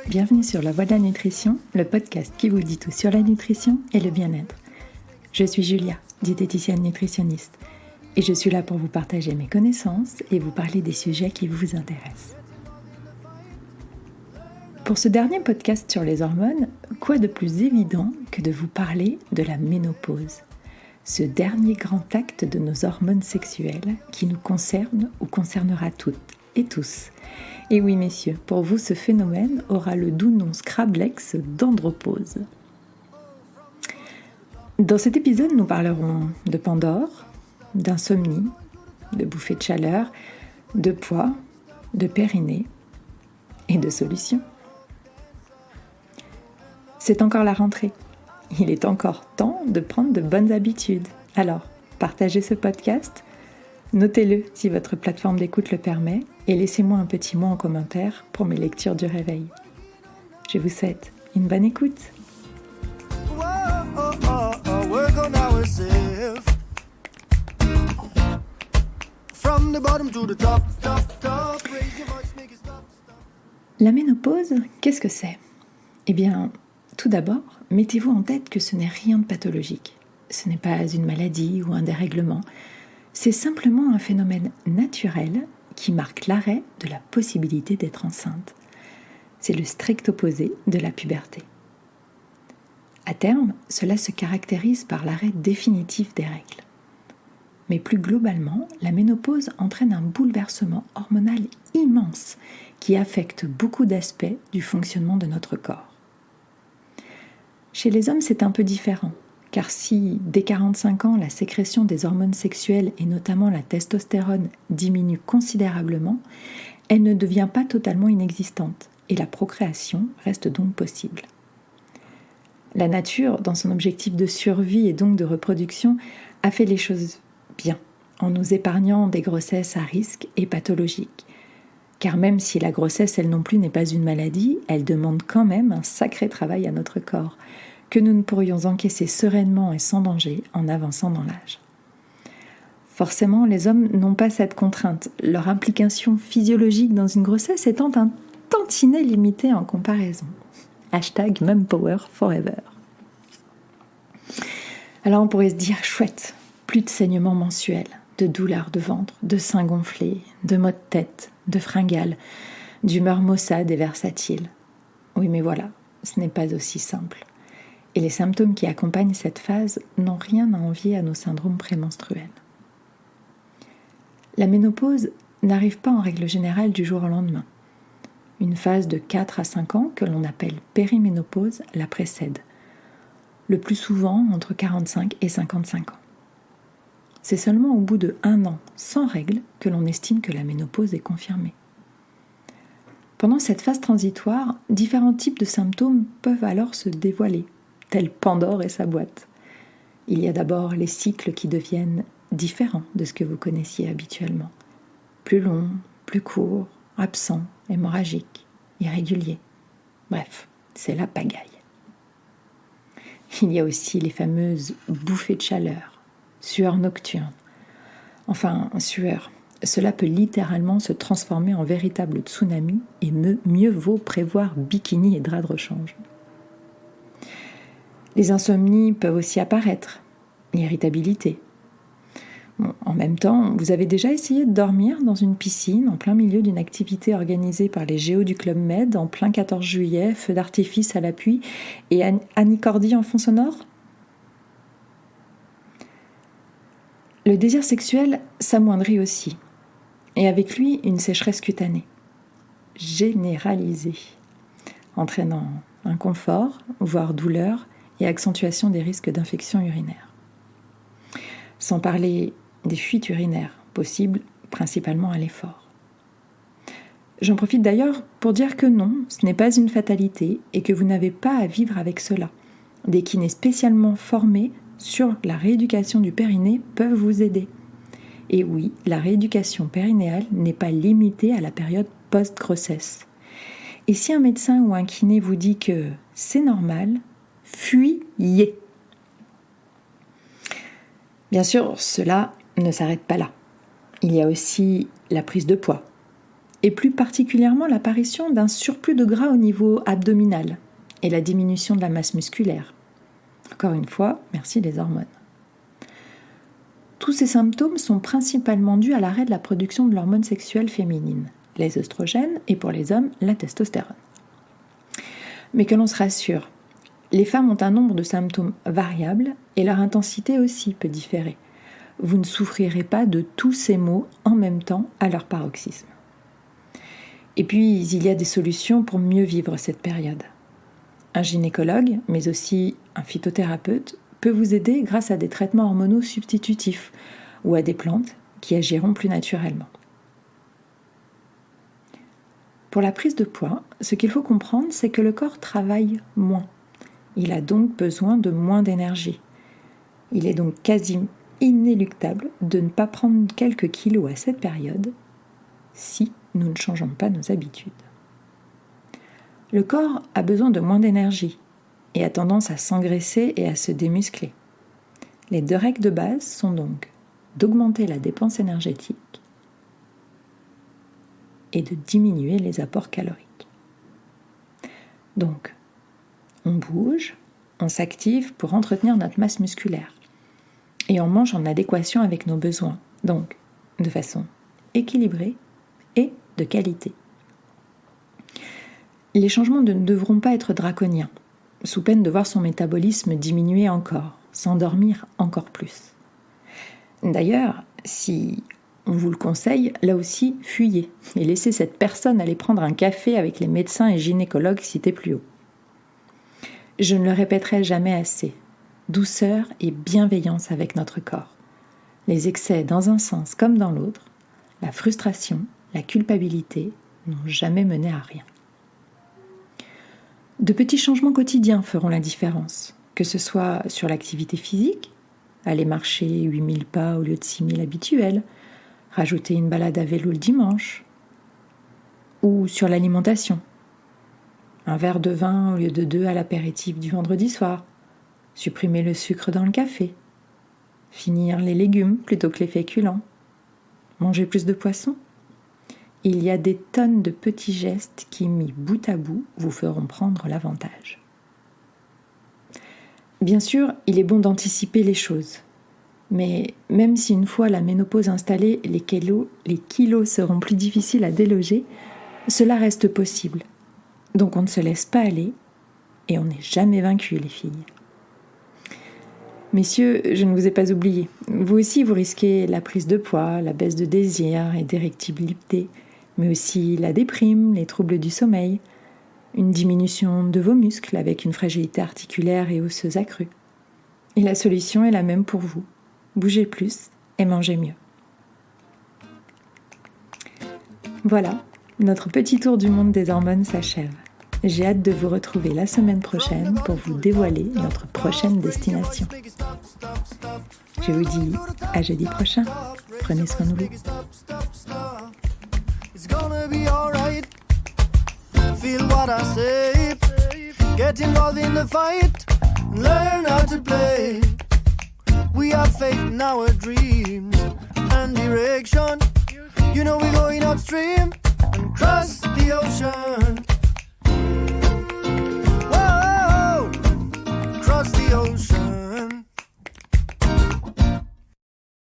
Bienvenue sur La Voix de la Nutrition, le podcast qui vous dit tout sur la nutrition et le bien-être. Je suis Julia, diététicienne nutritionniste, et je suis là pour vous partager mes connaissances et vous parler des sujets qui vous intéressent. Pour ce dernier podcast sur les hormones, quoi de plus évident que de vous parler de la ménopause, ce dernier grand acte de nos hormones sexuelles qui nous concerne ou concernera toutes et tous. Et oui messieurs, pour vous ce phénomène aura le doux nom Scrablex d'andropause. Dans cet épisode, nous parlerons de Pandore, d'insomnie, de bouffées de chaleur, de poids, de périnée et de solutions. C'est encore la rentrée. Il est encore temps de prendre de bonnes habitudes. Alors, partagez ce podcast, notez-le si votre plateforme d'écoute le permet et laissez-moi un petit mot en commentaire pour mes lectures du réveil. Je vous souhaite une bonne écoute. La ménopause, qu'est-ce que c'est ? Eh bien, tout d'abord, mettez-vous en tête que ce n'est rien de pathologique. Ce n'est pas une maladie ou un dérèglement. C'est simplement un phénomène naturel qui marque l'arrêt de la possibilité d'être enceinte. C'est le strict opposé de la puberté. À terme, cela se caractérise par l'arrêt définitif des règles. Mais plus globalement, la ménopause entraîne un bouleversement hormonal immense qui affecte beaucoup d'aspects du fonctionnement de notre corps. Chez les hommes, c'est un peu différent, car si, dès 45 ans, la sécrétion des hormones sexuelles et notamment la testostérone diminue considérablement, elle ne devient pas totalement inexistante et la procréation reste donc possible. La nature, dans son objectif de survie et donc de reproduction, a fait les choses bien, en nous épargnant des grossesses à risque et pathologiques. Car même si la grossesse, elle non plus, n'est pas une maladie, elle demande quand même un sacré travail à notre corps, que nous ne pourrions encaisser sereinement et sans danger en avançant dans l'âge. Forcément, les hommes n'ont pas cette contrainte, leur implication physiologique dans une grossesse étant un tantinet limitée en comparaison. #MumPower Forever. Alors on pourrait se dire, chouette, plus de saignements mensuels, de douleurs de ventre, de seins gonflés, de maux de tête, de fringales, d'humeur maussade et versatile. Oui, mais voilà, ce n'est pas aussi simple. Et les symptômes qui accompagnent cette phase n'ont rien à envier à nos syndromes prémenstruels. La ménopause n'arrive pas en règle générale du jour au lendemain. Une phase de 4 à 5 ans, que l'on appelle périménopause, la précède. Le plus souvent entre 45 et 55 ans. C'est seulement au bout de 1 an, sans règles, que l'on estime que la ménopause est confirmée. Pendant cette phase transitoire, différents types de symptômes peuvent alors se dévoiler, tels Pandore et sa boîte. Il y a d'abord les cycles qui deviennent différents de ce que vous connaissiez habituellement. Plus longs, plus courts, absents, hémorragiques, irréguliers. Bref, c'est la pagaille. Il y a aussi les fameuses bouffées de chaleur, sueur nocturne. Enfin, sueur, cela peut littéralement se transformer en véritable tsunami et mieux vaut prévoir bikini et drap de rechange. Les insomnies peuvent aussi apparaître, l'irritabilité. Bon, en même temps, vous avez déjà essayé de dormir dans une piscine en plein milieu d'une activité organisée par les géos du Club Med en plein 14 juillet, feu d'artifice à l'appui et Annie Cordy en fond sonore ? Le désir sexuel s'amoindrit aussi, et avec lui une sécheresse cutanée, généralisée, entraînant inconfort, voire douleur et accentuation des risques d'infection urinaire. Sans parler des fuites urinaires, possibles principalement à l'effort. J'en profite d'ailleurs pour dire que non, ce n'est pas une fatalité et que vous n'avez pas à vivre avec cela. Des kinés spécialement formés sur la rééducation du périnée peuvent vous aider. Et oui, la rééducation périnéale n'est pas limitée à la période post-grossesse. Et si un médecin ou un kiné vous dit que c'est normal, fuyez. Bien sûr, cela ne s'arrête pas là. Il y a aussi la prise de poids, et plus particulièrement l'apparition d'un surplus de gras au niveau abdominal et la diminution de la masse musculaire. Encore une fois, merci les hormones. Tous ces symptômes sont principalement dus à l'arrêt de la production de l'hormone sexuelle féminine, les œstrogènes et pour les hommes, la testostérone. Mais que l'on se rassure, les femmes ont un nombre de symptômes variables et leur intensité aussi peut différer. Vous ne souffrirez pas de tous ces maux en même temps à leur paroxysme. Et puis, il y a des solutions pour mieux vivre cette période. Un gynécologue, mais aussi un phytothérapeute, peut vous aider grâce à des traitements hormonaux substitutifs ou à des plantes qui agiront plus naturellement. Pour la prise de poids, ce qu'il faut comprendre, c'est que le corps travaille moins. Il a donc besoin de moins d'énergie. Il est donc quasi inéluctable de ne pas prendre quelques kilos à cette période si nous ne changeons pas nos habitudes. Le corps a besoin de moins d'énergie et a tendance à s'engraisser et à se démuscler. Les 2 règles de base sont donc d'augmenter la dépense énergétique et de diminuer les apports caloriques. Donc, on bouge, on s'active pour entretenir notre masse musculaire et on mange en adéquation avec nos besoins, donc de façon équilibrée et de qualité. Les changements ne devront pas être draconiens, sous peine de voir son métabolisme diminuer encore, s'endormir encore plus. D'ailleurs, si on vous le conseille, là aussi, fuyez et laissez cette personne aller prendre un café avec les médecins et gynécologues cités plus haut. Je ne le répéterai jamais assez, douceur et bienveillance avec notre corps. Les excès dans un sens comme dans l'autre, la frustration, la culpabilité n'ont jamais mené à rien. De petits changements quotidiens feront la différence, que ce soit sur l'activité physique, aller marcher 8000 pas au lieu de 6000 habituels, rajouter une balade à vélo le dimanche, ou sur l'alimentation, un verre de vin au lieu de 2 à l'apéritif du vendredi soir, supprimer le sucre dans le café, finir les légumes plutôt que les féculents, manger plus de poissons. Il y a des tonnes de petits gestes qui, mis bout à bout, vous feront prendre l'avantage. Bien sûr, il est bon d'anticiper les choses. Mais même si une fois la ménopause installée, les kilos seront plus difficiles à déloger, cela reste possible. Donc on ne se laisse pas aller et on n'est jamais vaincu, les filles. Messieurs, je ne vous ai pas oublié. Vous aussi, vous risquez la prise de poids, la baisse de désir et d'érectibilité, mais aussi la déprime, les troubles du sommeil, une diminution de vos muscles avec une fragilité articulaire et osseuse accrue. Et la solution est la même pour vous. Bougez plus et mangez mieux. Voilà, notre petit tour du monde des hormones s'achève. J'ai hâte de vous retrouver la semaine prochaine pour vous dévoiler notre prochaine destination. Je vous dis à jeudi prochain. Prenez soin de vous. It's gonna be alright. Feel what I say. Get involved in the fight. Learn how to play. We have faith in our dreams and direction. You know we're going upstream and cross the ocean.